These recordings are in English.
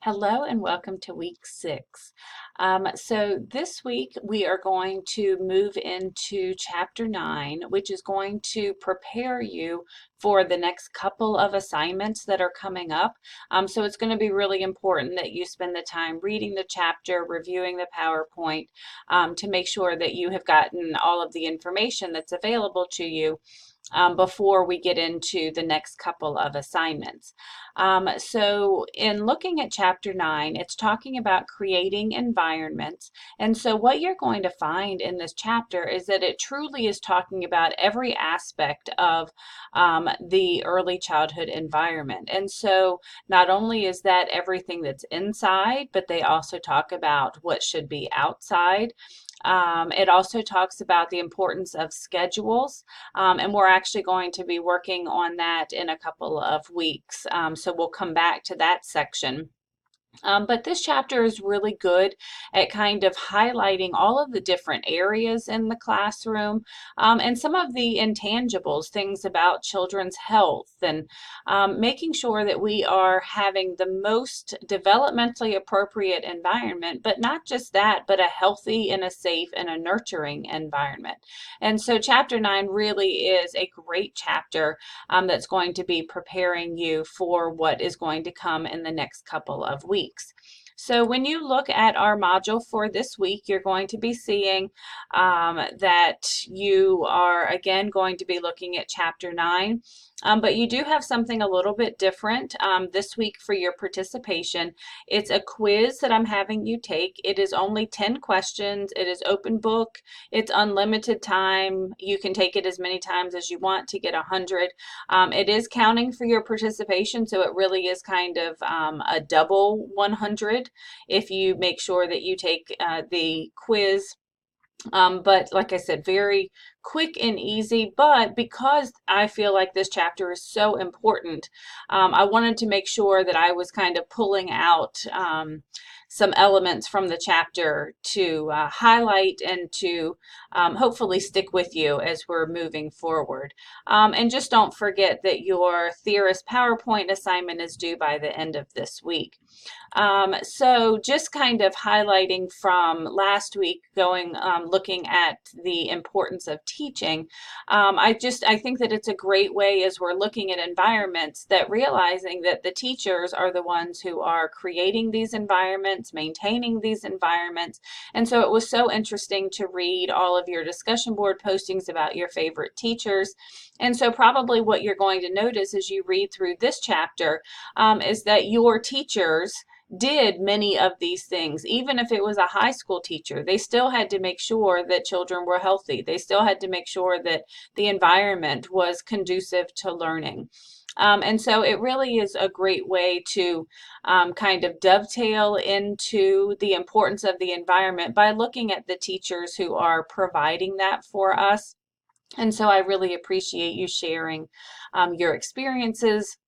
Hello and welcome to week 6. So this week we are going to move into chapter 9, which is going to prepare you for the next couple of assignments that are coming up. So it's going to be really important that you spend the time reading the chapter, reviewing the PowerPoint, to make sure that you have gotten all of the information that's available to you before we get into the next couple of assignments. So in looking at chapter 9, it's talking about creating environments. And so what you're going to find in this chapter is that it truly is talking about every aspect of the early childhood environment. And so not only is that everything that's inside, but they also talk about what should be outside. It also talks about the importance of schedules, and we're actually going to be working on that in a couple of weeks. So we'll come back to that section. But this chapter is really good at kind of highlighting all of the different areas in the classroom, and some of the intangibles, things about children's health, and making sure that we are having the most developmentally appropriate environment, but not just that, but a healthy and a safe and a nurturing environment. And so chapter 9 really is a great chapter that's going to be preparing you for what is going to come in the next couple of weeks. So when you look at our module for this week, you're going to be seeing that you are again going to be looking at chapter 9, but you do have something a little bit different this week for your participation. It's a quiz that I'm having you take. It is only 10 questions. It is open book. It's unlimited time. You can take it as many times as you want to get 100. It is counting for your participation, so it really is kind of a double 100 if you make sure that you take the quiz. But like I said, very quick and easy. But because I feel like this chapter is so important, I wanted to make sure that I was kind of pulling out some elements from the chapter to highlight and to hopefully stick with you as we're moving forward. And just don't forget that your Theorist PowerPoint assignment is due by the end of this week. So just kind of highlighting from last week, looking at the importance of teaching, I think that it's a great way as we're looking at environments that realizing that the teachers are the ones who are creating these environments, maintaining these environments. And so it was so interesting to read all of your discussion board postings about your favorite teachers. And so probably what you're going to notice as you read through this chapter is that your teachers did many of these things. Even if it was a high school teacher, they still had to make sure that children were healthy. They still had to make sure that the environment was conducive to learning. And so it really is a great way to kind of dovetail into the importance of the environment by looking at the teachers who are providing that for us. And so I really appreciate you sharing your experiences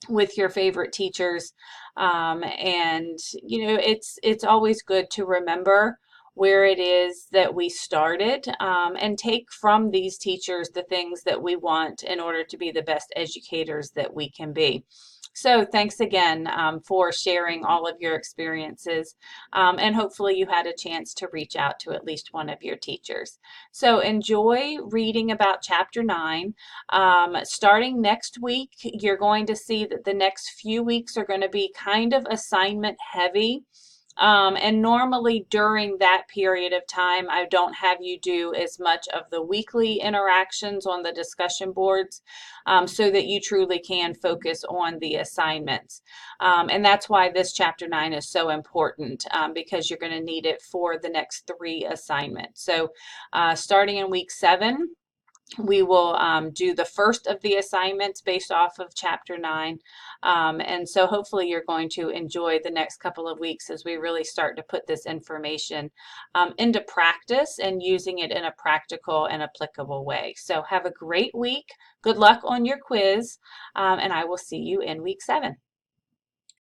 with your favorite teachers. And it's always good to remember where it is that we started, and take from these teachers the things that we want in order to be the best educators that we can be. So thanks again for sharing all of your experiences, and hopefully you had a chance to reach out to at least one of your teachers. So enjoy reading about chapter 9. Starting next week, you're going to see that the next few weeks are going to be kind of assignment heavy. And normally during that period of time, I don't have you do as much of the weekly interactions on the discussion boards, so that you truly can focus on the assignments. And that's why this chapter 9 is so important, because you're going to need it for the next 3 assignments. So starting in week 7, we will do the first of the assignments based off of chapter 9. And so hopefully you're going to enjoy the next couple of weeks as we really start to put this information into practice and using it in a practical and applicable way. So have a great week. Good luck on your quiz, and I will see you in week 7.